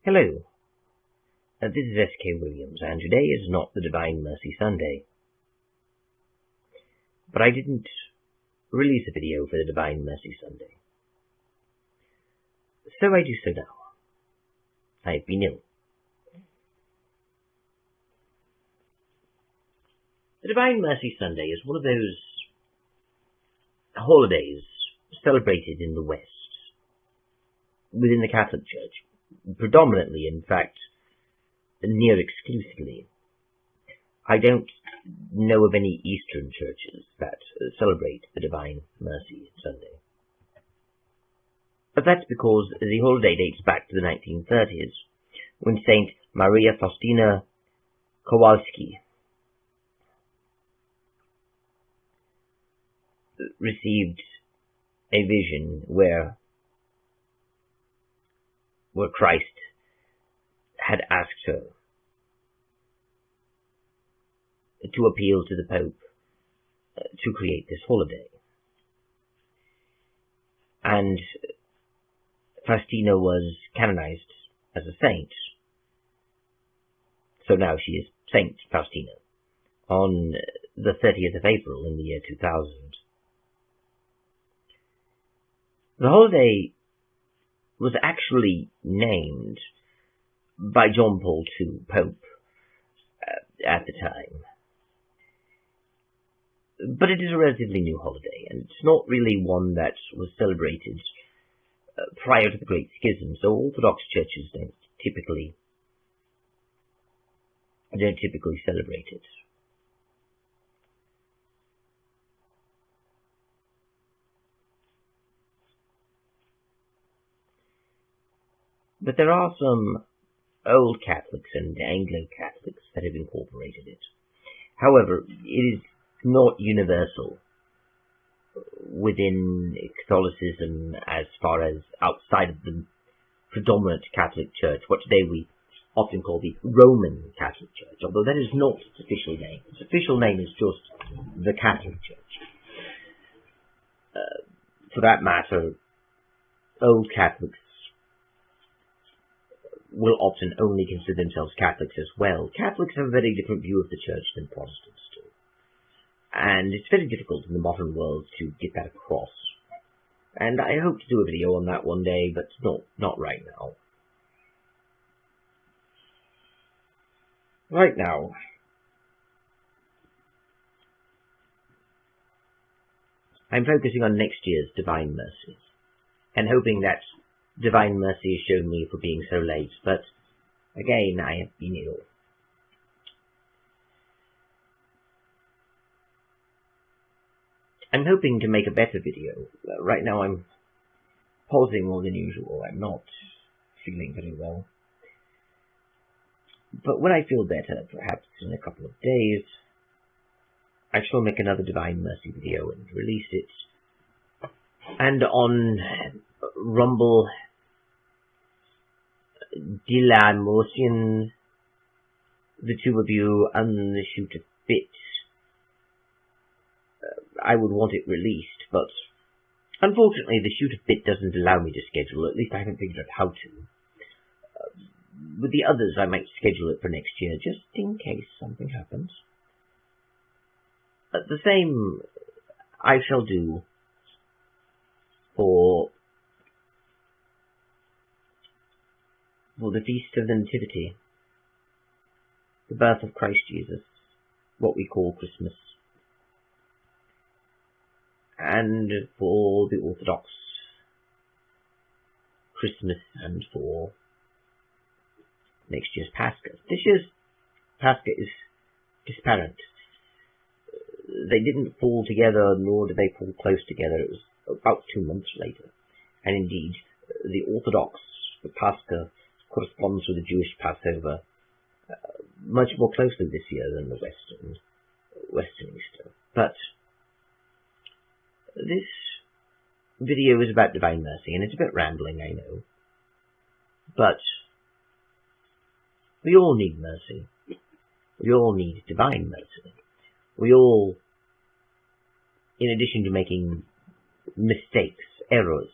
Hello, this is S.K. Williams, and today is not the Divine Mercy Sunday. But I didn't release a video for the Divine Mercy Sunday. So I do so now. I've been ill. The Divine Mercy Sunday is one of those holidays celebrated in the West, within the Catholic Church, predominantly, in fact, near exclusively. I don't know of any Eastern churches that celebrate the Divine Mercy Sunday. But that's because the holiday dates back to the 1930s, when Saint Maria Faustina Kowalski received a vision where Christ had asked her to appeal to the Pope to create this holiday. And Faustina was canonized as a saint. So now she is Saint Faustina on the 30th of April in the year 2000. The holiday was actually named by John Paul II, Pope, at the time. But it is a relatively new holiday, and it's not really one that was celebrated prior to the Great Schism, so Orthodox churches don't typically celebrate it. But there are some Old Catholics and Anglo-Catholics that have incorporated it. However, it is not universal within Catholicism as far as outside of the predominant Catholic Church, what today we often call the Roman Catholic Church, although that is not its official name. Its official name is just the Catholic Church. For that matter, Old Catholics will often only consider themselves Catholics as well. Catholics have a very different view of the Church than Protestants do. And it's very difficult in the modern world to get that across. And I hope to do a video on that one day, but not right now. Right now, I'm focusing on next year's Divine Mercy, and hoping that Divine Mercy has shown me for being so late, but again, I have been ill. I'm hoping to make a better video. Right now I'm pausing more than usual. I'm not feeling very well. But when I feel better, perhaps in a couple of days, I shall make another Divine Mercy video and release it. And on Rumble, de la Motion, the two of you unshoot a bit. I would want it released, but unfortunately the shoot a bit doesn't allow me to schedule it. At least I haven't figured out how to. With the others, I might schedule it for next year, just in case something happens. The same I shall do for the Feast of the Nativity, the birth of Christ Jesus, what we call Christmas, and for the Orthodox Christmas, and for next year's Pascha. This year's Pascha is disparate. They didn't fall together, nor did they fall close together. It was about 2 months later. And indeed, the Orthodox Pascha corresponds with the Jewish Passover much more closely this year than the Western Easter. But this video is about Divine Mercy, and it's a bit rambling, I know. But we all need mercy. We all need Divine Mercy. We all, in addition to making mistakes, errors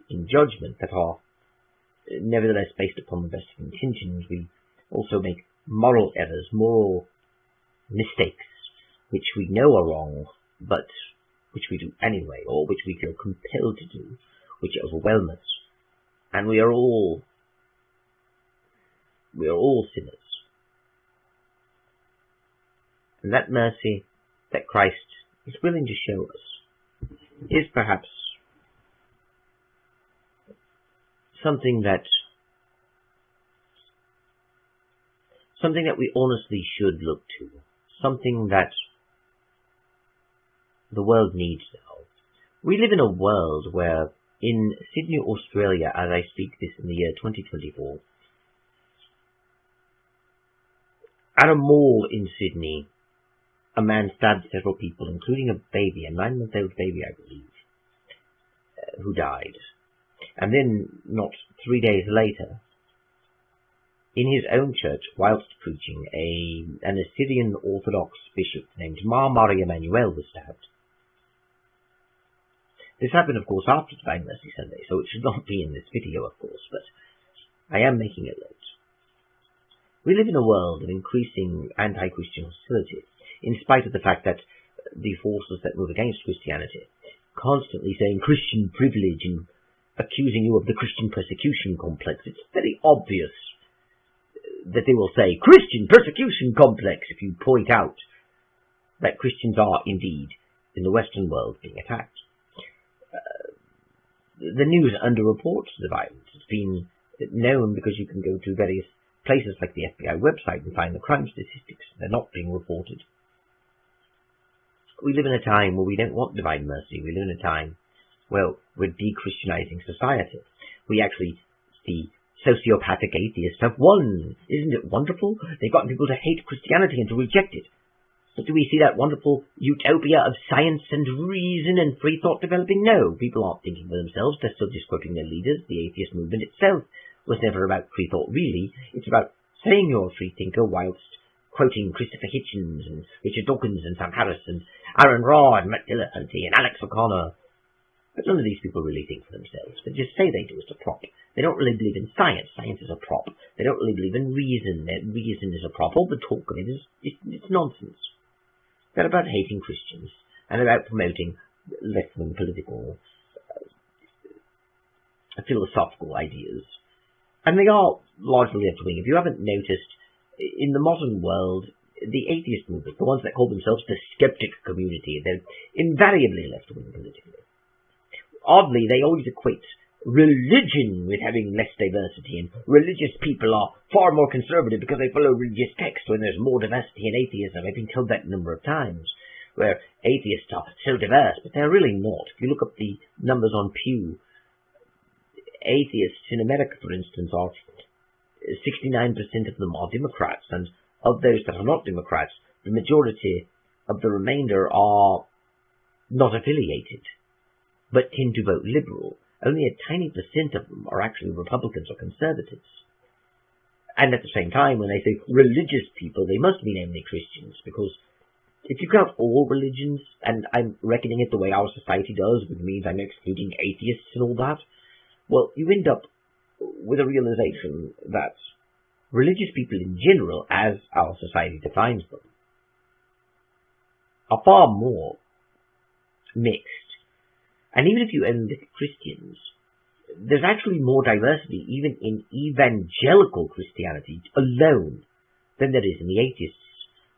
in judgment that are Nevertheless, based upon the best of intentions, we also make moral errors, moral mistakes, which we know are wrong, but which we do anyway, or which we feel compelled to do, which overwhelm us. And we are all sinners. And that mercy that Christ is willing to show us is perhaps something that we honestly should look to, something that the world needs now. We live in a world where, in Sydney, Australia, as I speak this in the year 2024, at a mall in Sydney, a man stabbed several people, including a baby, a 9-month-old baby, I believe, who died. And then, not 3 days later, in his own church, whilst preaching, an Assyrian Orthodox bishop named Maria Emanuel was stabbed. This happened, of course, after Divine Mercy Sunday, so it should not be in this video, of course, but I am making it late. We live in a world of increasing anti-Christian hostility, in spite of the fact that the forces that move against Christianity constantly saying Christian privilege and accusing you of the Christian persecution complex. It's very obvious that they will say Christian persecution complex if you point out that Christians are indeed in the Western world being attacked. The news underreports the violence. It's been known because you can go to various places like the FBI website and find the crime statistics. They're not being reported. We live in a time where we don't want divine mercy. We live in a time where we're de-Christianizing society. We actually, the sociopathic atheists have won. Isn't it wonderful? They've gotten people to hate Christianity and to reject it. But do we see that wonderful utopia of science and reason and free thought developing? No, people aren't thinking for themselves. They're still just quoting their leaders. The atheist movement itself was never about free thought, really. It's about saying you're a free thinker whilst quoting Christopher Hitchens and Richard Dawkins and Sam Harris and Aaron Ra and Matt Dillahunty and Alex O'Connor. But none of these people really think for themselves. They just say they do. It's a prop. They don't really believe in science. Science is a prop. They don't really believe in reason. Reason is a prop. All the talk of it is it's nonsense. They're about hating Christians and about promoting left-wing political, philosophical ideas. And they are largely left-wing. If you haven't noticed, in the modern world, the atheist movement, the ones that call themselves the skeptic community, they're invariably left-wing politically. Oddly, they always equate religion with having less diversity, and religious people are far more conservative because they follow religious texts when there's more diversity in atheism. I've been told that a number of times, where atheists are so diverse, but they're really not. If you look up the numbers on Pew, atheists in America, for instance, are 69% of them are Democrats, and of those that are not Democrats, the majority of the remainder are not affiliated, but tend to vote liberal. Only a tiny percent of them are actually Republicans or conservatives. And at the same time, when they say religious people, they must mean only Christians, because if you count all religions, and I'm reckoning it the way our society does, which means I'm excluding atheists and all that, well, you end up with a realization that religious people in general, as our society defines them, are far more mixed. And even if you only look at Christians, there's actually more diversity even in evangelical Christianity alone than there is in the atheists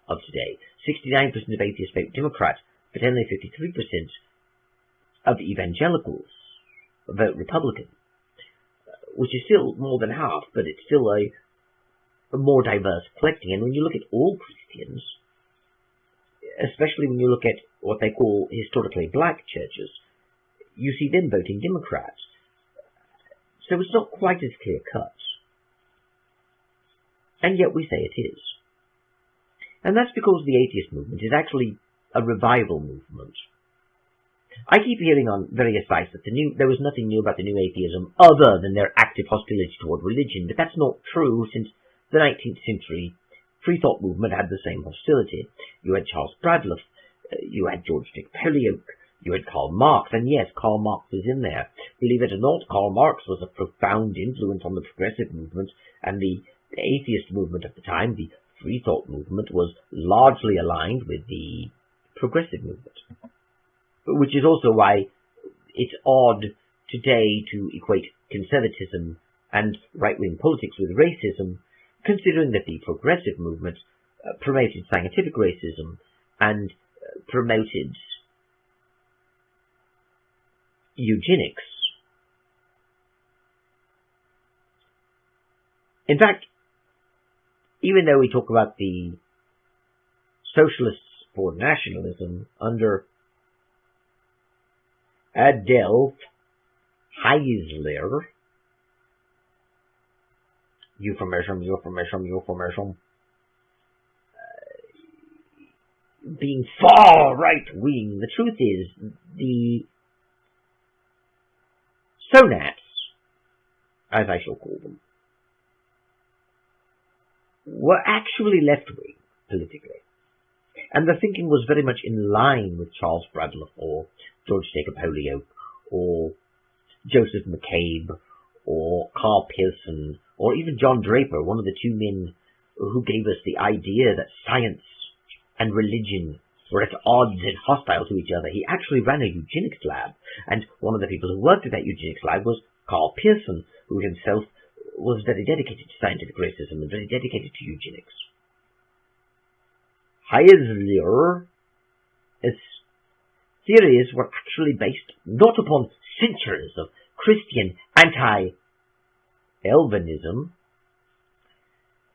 of today. 69% of atheists vote Democrat, but only 53% of evangelicals vote Republican, which is still more than half, but it's still a more diverse collecting. And when you look at all Christians, especially when you look at what they call historically black churches, you see them voting Democrats. So it's not quite as clear-cut. And yet we say it is. And that's because the atheist movement is actually a revival movement. I keep hearing on various sites that there was nothing new about the new atheism other than their active hostility toward religion, but that's not true. Since the 19th century, free thought movement had the same hostility. You had Charles Bradlaugh, you had George Dick Perryoak, You had Karl Marx, and yes, Karl Marx is in there. Believe it or not, Karl Marx was a profound influence on the progressive movement, and the atheist movement at the time, the free thought movement, was largely aligned with the progressive movement. Which is also why it's odd today to equate conservatism and right-wing politics with racism, considering that the progressive movement promoted scientific racism and promoted eugenics. In fact, even though we talk about the socialists for nationalism under Adolf Hitler, euphemism, being far right-wing, the truth is the Sonats, as I shall call them, were actually left-wing politically. And the thinking was very much in line with Charles Bradlaugh or George Jacob Holyoake or Joseph McCabe or Carl Pearson or even John Draper, one of the two men who gave us the idea that science and religion were at odds and hostile to each other. He actually ran a eugenics lab, and one of the people who worked at that eugenics lab was Carl Pearson, who himself was very dedicated to scientific racism and very dedicated to eugenics. Hitler's theories were actually based not upon centuries of Christian anti-Elvinism,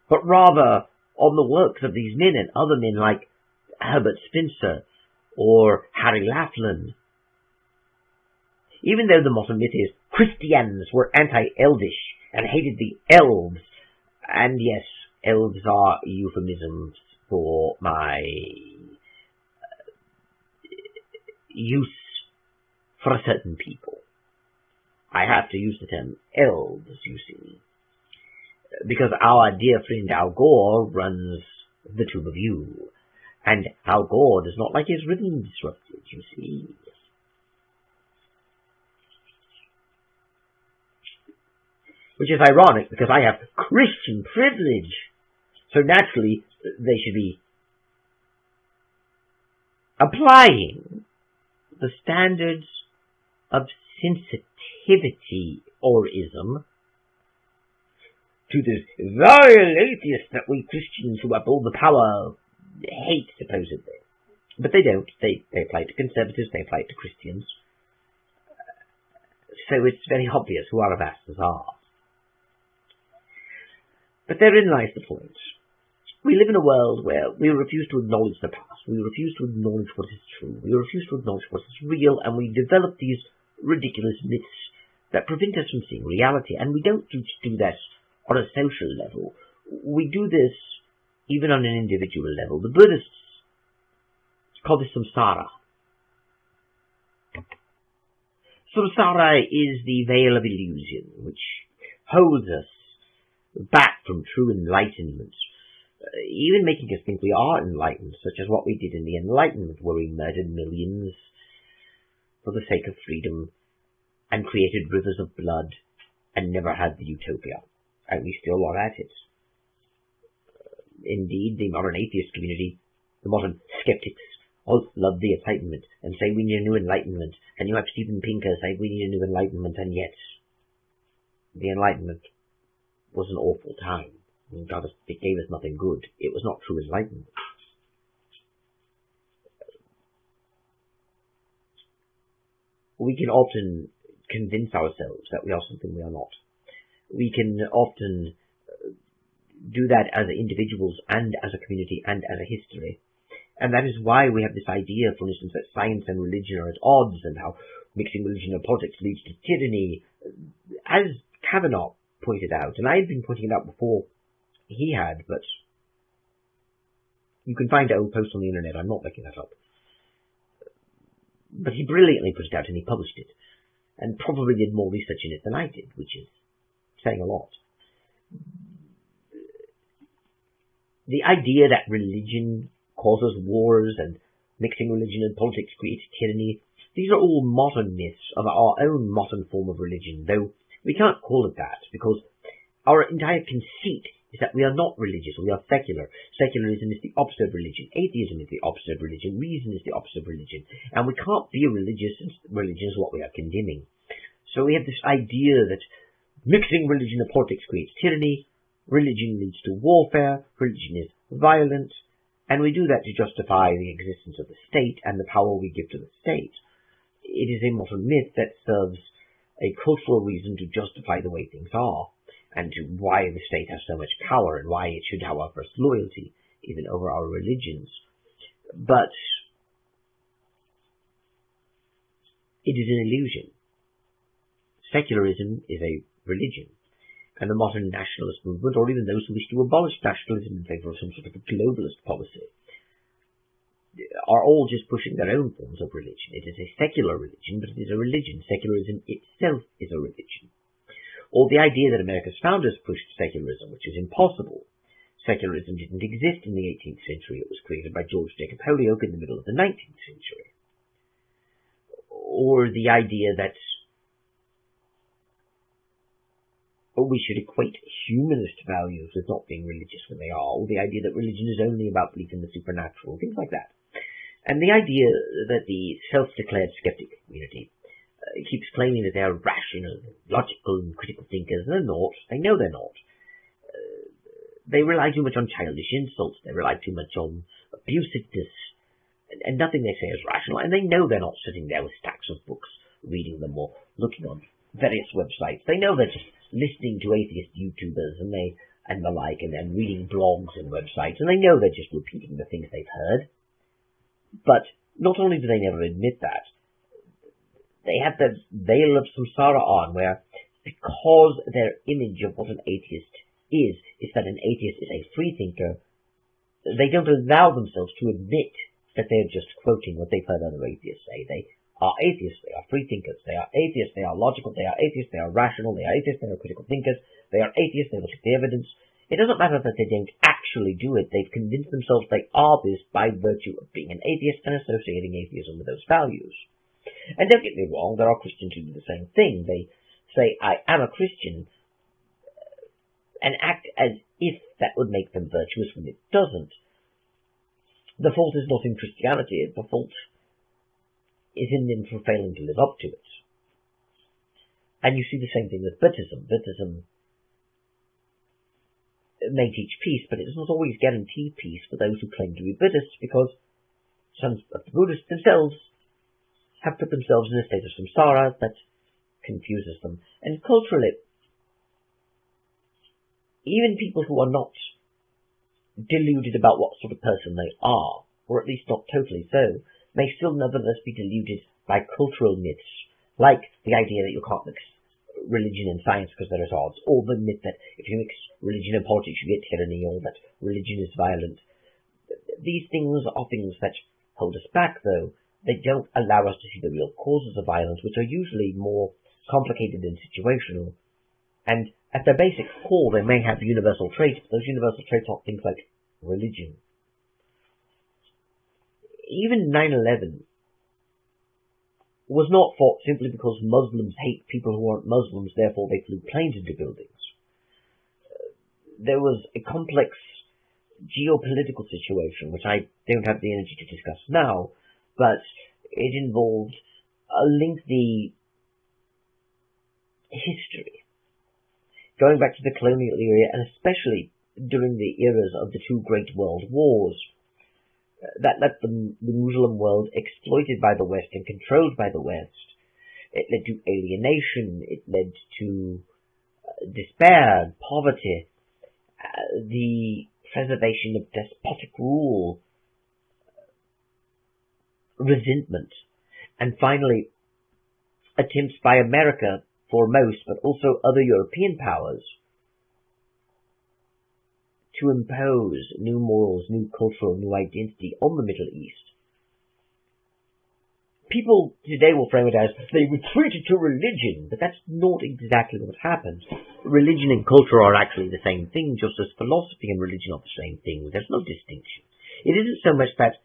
but rather on the works of these men and other men like Herbert Spencer or Harry Laughlin. Even though the modern myth is Christians were anti-elvish and hated the elves, and yes, elves are euphemisms for my use for a certain people. I have to use the term elves, you see, because our dear friend Al Gore runs the Tube of You, and Al Gore does not like his rhythm disrupted, you see. Which is ironic, because I have Christian privilege, so naturally they should be applying the standards of sensitivity or ism to this vile atheist that we Christians who have all the power hate, supposedly. But they don't. They apply it to conservatives, they apply it to Christians. So it's very obvious who our bastards are. But therein lies the point. We live in a world where we refuse to acknowledge the past, we refuse to acknowledge what is true, we refuse to acknowledge what is real, and we develop these ridiculous myths that prevent us from seeing reality. And we don't just do that on a social level. We do this even on an individual level. The Buddhists call this samsara. Samsara is the veil of illusion which holds us back from true enlightenment, even making us think we are enlightened, such as what we did in the Enlightenment, where we murdered millions for the sake of freedom and created rivers of blood and never had the utopia. And we still are at it. Indeed, the modern atheist community, the modern skeptics, all love the Enlightenment and say we need a new Enlightenment. And you have Steven Pinker say we need a new Enlightenment, and yet the Enlightenment was an awful time. It gave us nothing good. It was not true enlightenment. We can often convince ourselves that we are something we are not. We can often do that as individuals and as a community and as a history. And that is why we have this idea, for instance, that science and religion are at odds, and how mixing religion and politics leads to tyranny. As Kavanaugh pointed out, and I had been pointing it out before he had, but you can find old posts on the internet, I'm not making that up. But he brilliantly put it out and he published it, and probably did more research in it than I did, which is saying a lot. The idea that religion causes wars and mixing religion and politics creates tyranny These are all modern myths of our own modern form of religion, though we can't call it that, because our entire conceit is that we are not religious, we are secular. Secularism is the opposite of religion. Atheism is the opposite of religion. Reason is the opposite of religion. And we can't be religious, since religion is what we are condemning. So we have this idea that mixing religion and politics creates tyranny, religion leads to warfare, religion is violent, and we do that to justify the existence of the state and the power we give to the state. It is a modern myth that serves a cultural reason to justify the way things are, and to why the state has so much power, and why it should have our first loyalty, even over our religions. But it is an illusion. Secularism is a religion, and the modern nationalist movement, or even those who wish to abolish nationalism in favour of some sort of a globalist policy, are all just pushing their own forms of religion. It is a secular religion, but it is a religion. Secularism itself is a religion. Or the idea that America's founders pushed secularism, which is impossible. Secularism didn't exist in the 18th century. It was created by George Jacob Holyoake in the middle of the 19th century. Or the idea that we should equate humanist values with not being religious when they are, or the idea that religion is only about belief in the supernatural, things like that. And the idea that the self-declared skeptic community keeps claiming that they're rational, logical, and critical thinkers. They're not. They know they're not. They rely too much on childish insults. They rely too much on abusiveness. And nothing they say is rational. And they know they're not sitting there with stacks of books, reading them or looking on various websites. They know they're just listening to atheist YouTubers and the like, and then reading blogs and websites. And they know they're just repeating the things they've heard. But not only do they never admit that, they have the veil of samsara on, where because their image of what an atheist is that an atheist is a free thinker, they don't allow themselves to admit that they're just quoting what they've heard other atheists say. They are atheists, they are free thinkers, they are atheists, they are logical, they are atheists, they are rational, they are atheists, they are critical thinkers, they are atheists, they look at the evidence. It doesn't matter that they don't actually do it. They've convinced themselves they are this by virtue of being an atheist and associating atheism with those values. And don't get me wrong, there are Christians who do the same thing. They say, I am a Christian, and act as if that would make them virtuous when it doesn't. The fault is not in Christianity, the fault is in them for failing to live up to it. And you see the same thing with Buddhism. Buddhism may teach peace, but it does not always guarantee peace for those who claim to be Buddhists, because some of the Buddhists themselves have put themselves in a state of samsara that confuses them. And culturally, even people who are not deluded about what sort of person they are, or at least not totally so, may still nevertheless be deluded by cultural myths, like the idea that you can't mix religion and science because they're at odds, or the myth that if you mix religion and politics you get tyranny, or that religion is violent. These things are things that hold us back, though. They don't allow us to see the real causes of violence, which are usually more complicated and situational. And at their basic core, they may have universal traits, but those universal traits are things like religion. Even 9/11 was not fought simply because Muslims hate people who aren't Muslims, therefore they flew planes into buildings. There was a complex geopolitical situation, which I don't have the energy to discuss now, but it involved a lengthy history, going back to the colonial era, and especially during the eras of the two great world wars, that left the Muslim world exploited by the West and controlled by the West. It led to alienation, it led to despair, poverty, the preservation of despotic rule, resentment, and finally attempts by America foremost, but also other European powers, to impose new morals, new cultural, new identity on the Middle East. People today will frame it as they retreated to religion, but that's not exactly what happened. Religion and culture are actually the same thing, just as philosophy and religion are the same thing. There's no distinction. It isn't so much that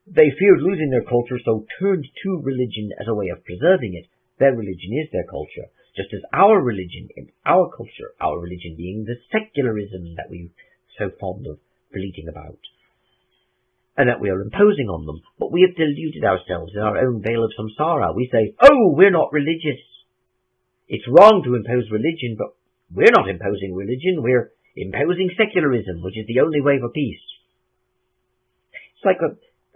They feared losing their culture, so turned to religion as a way of preserving it. Their religion is their culture, just as our religion is our culture, our religion being the secularism that we're so fond of bleating about, and that we are imposing on them. But we have deluded ourselves in our own veil of samsara. We say, oh, we're not religious. It's wrong to impose religion, but we're not imposing religion, we're imposing secularism, which is the only way for peace. It's like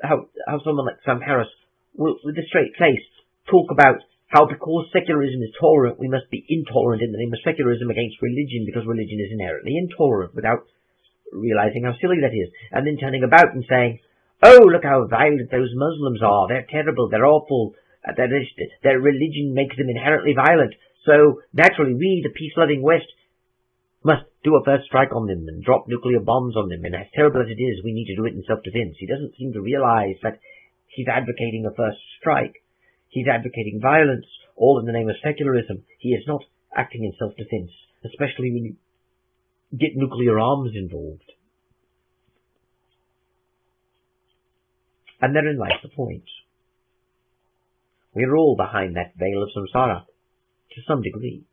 how someone like Sam Harris will, with a straight face, talk about how because secularism is tolerant, we must be intolerant in the name of secularism against religion, because religion is inherently intolerant, without realizing how silly that is, and then turning about and saying, oh, look how violent those Muslims are, they're terrible, they're awful, their religion makes them inherently violent, so naturally we, the peace-loving West, must do a first strike on them and drop nuclear bombs on them, and as terrible as it is, we need to do it in self-defense. He doesn't seem to realize that he's advocating a first strike. He's advocating violence, all in the name of secularism. He is not acting in self-defense, especially when you get nuclear arms involved. And therein lies the point. We are all behind that veil of samsara, to some degree.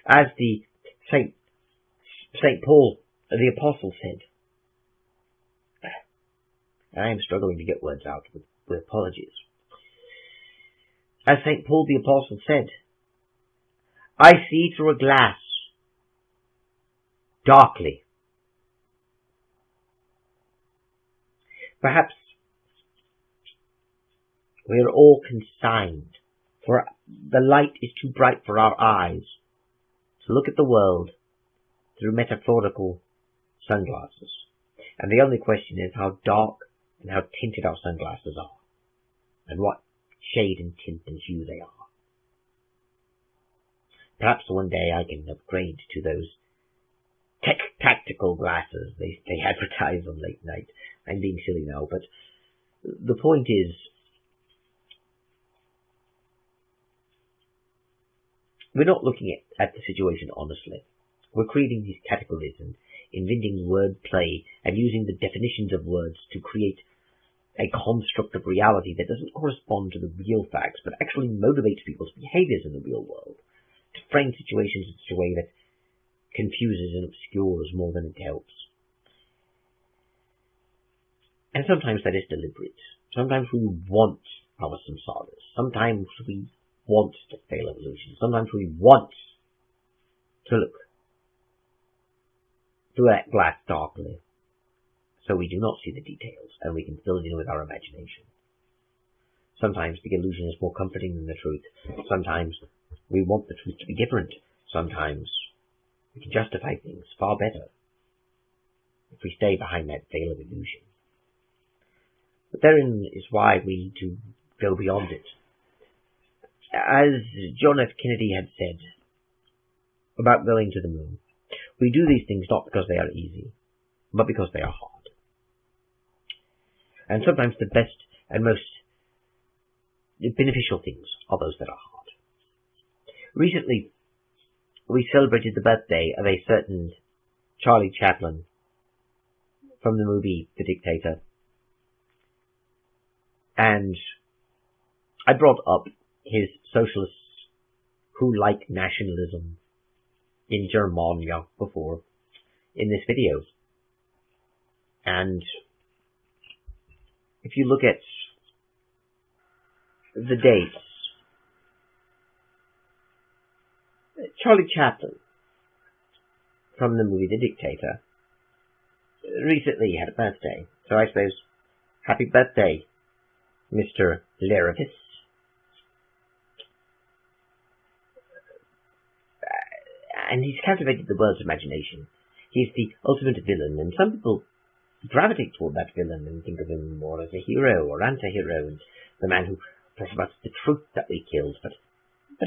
As the St. Paul, the Apostle, said, and I am struggling to get words out with apologies. As St. Paul the Apostle said, I see through a glass, darkly. Perhaps we are all consigned, for the light is too bright for our eyes, to look at the world through metaphorical sunglasses. And the only question is how dark and how tinted our sunglasses are, and what shade and tint and hue they are. Perhaps one day I can upgrade to those tactical glasses they advertise on late night. I'm being silly now, but the point is, we're not looking at the situation honestly. We're creating these categories and inventing word play and using the definitions of words to create a construct of reality that doesn't correspond to the real facts, but actually motivates people's behaviors in the real world, to frame situations in such a way that confuses and obscures more than it helps. And sometimes that is deliberate. Sometimes we want our samsaras. Sometimes we want to fail evolution. Sometimes we want to look through that glass darkly, so we do not see the details, and we can fill it in with our imagination. Sometimes the illusion is more comforting than the truth. Sometimes we want the truth to be different. Sometimes we can justify things far better if we stay behind that veil of illusion. But therein is why we need to go beyond it. As John F. Kennedy had said about going to the moon, we do these things not because they are easy, but because they are hard. And sometimes the best and most beneficial things are those that are hard. Recently, we celebrated the birthday of a certain Charlie Chaplin from the movie The Dictator. And I brought up his socialists who like nationalism in Germania before in this video. And if you look at the dates, Charlie Chaplin from the movie The Dictator recently had a birthday. So I suppose, happy birthday, Mr. Leravis. And he's captivated the world's imagination. He's the ultimate villain, and some people gravitate toward that villain and think of him more as a hero or anti-hero, and the man who talks about the truth that we killed. But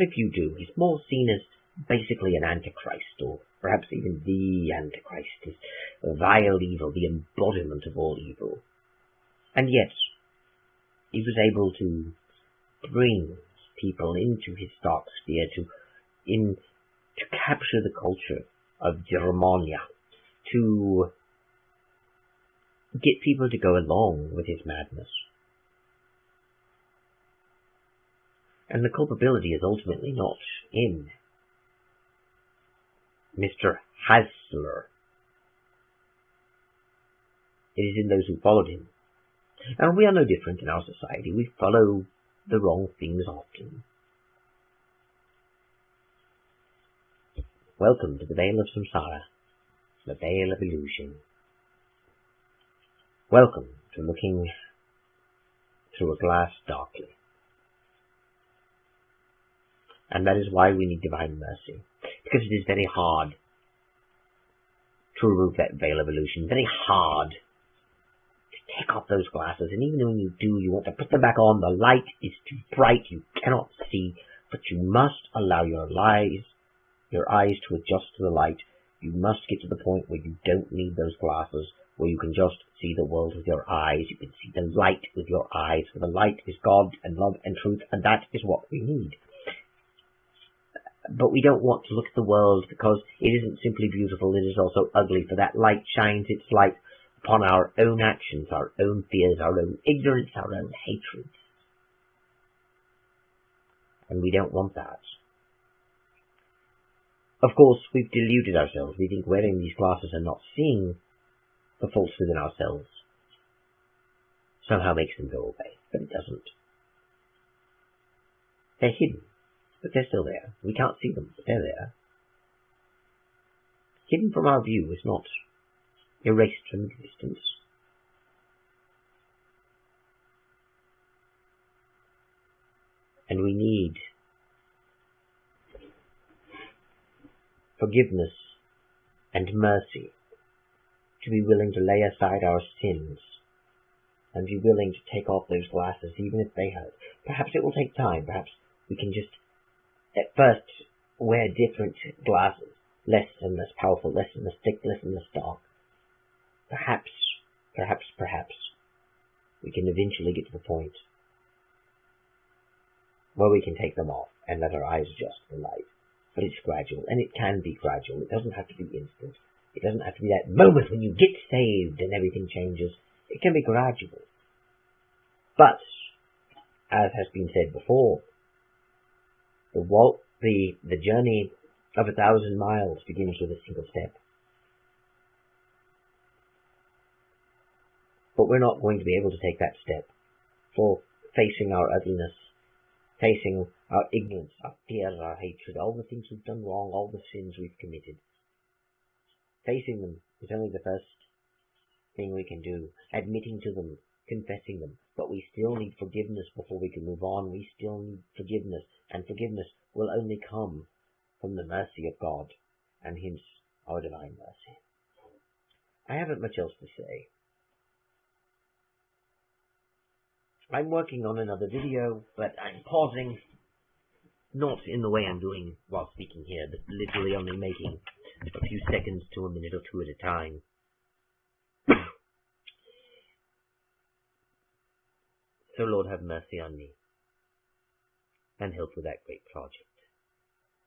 if you do, he's more seen as basically an antichrist, or perhaps even the antichrist, is vile evil, the embodiment of all evil. And yet, he was able to bring people into his dark sphere to capture the culture of Germania, to get people to go along with his madness. And the culpability is ultimately not in Mr. Hasler. It is in those who followed him. And we are no different in our society. We follow the wrong things often. Welcome to the Veil of Samsara, the Veil of Illusion. Welcome to looking through a glass darkly. And that is why we need divine mercy. Because it is very hard to remove that veil of illusion. Very hard to take off those glasses. And even when you do, you want to put them back on. The light is too bright. You cannot see. But you must allow your eyes to adjust to the light. You must get to the point where you don't need those glasses, where you can just see the world with your eyes. You can see the light with your eyes. For the light is God and love and truth, and that is what we need. But we don't want to look at the world because it isn't simply beautiful, it is also ugly, for that light shines its light upon our own actions, our own fears, our own ignorance, our own hatred. And we don't want that. Of course, we've deluded ourselves. We think wearing these glasses and not seeing the faults within ourselves somehow makes them go away, but it doesn't. They're hidden. But they're still there. We can't see them, but they're there. Hidden from our view is not erased from existence. And we need forgiveness and mercy to be willing to lay aside our sins and be willing to take off those glasses even if they hurt. Perhaps it will take time. Perhaps we can just at first wear different glasses, less and less powerful, less and less thick, less and less dark. Perhaps we can eventually get to the point where we can take them off and let our eyes adjust to the light. But it's gradual, and it can be gradual. It doesn't have to be instant. It doesn't have to be that moment when you get saved and everything changes. It can be gradual. But, as has been said before, the journey of 1,000 miles begins with a single step. But we're not going to be able to take that step for facing our ugliness, facing our ignorance, our fears, our hatred, all the things we've done wrong, all the sins we've committed. Facing them is only the first thing we can do. Admitting to them, confessing them. But we still need forgiveness before we can move on. We still need forgiveness. And forgiveness will only come from the mercy of God, and hence our divine mercy. I haven't much else to say. I'm working on another video, but I'm pausing, not in the way I'm doing while speaking here, but literally only making a few seconds to a minute or two at a time. So Lord, have mercy on me, and help with that great project.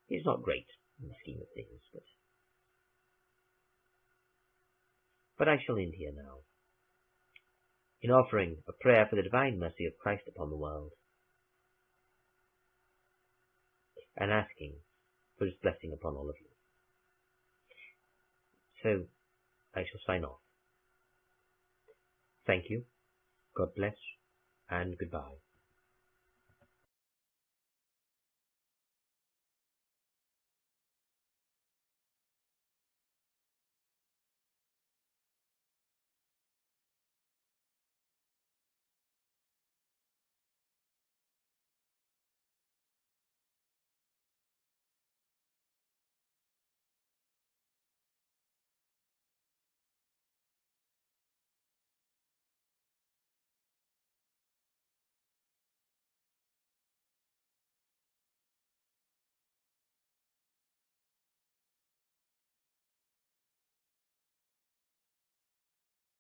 It's not great in the scheme of things, but I shall end here now, in offering a prayer for the divine mercy of Christ upon the world, and asking for his blessing upon all of you. So, I shall sign off. Thank you, God bless, and goodbye.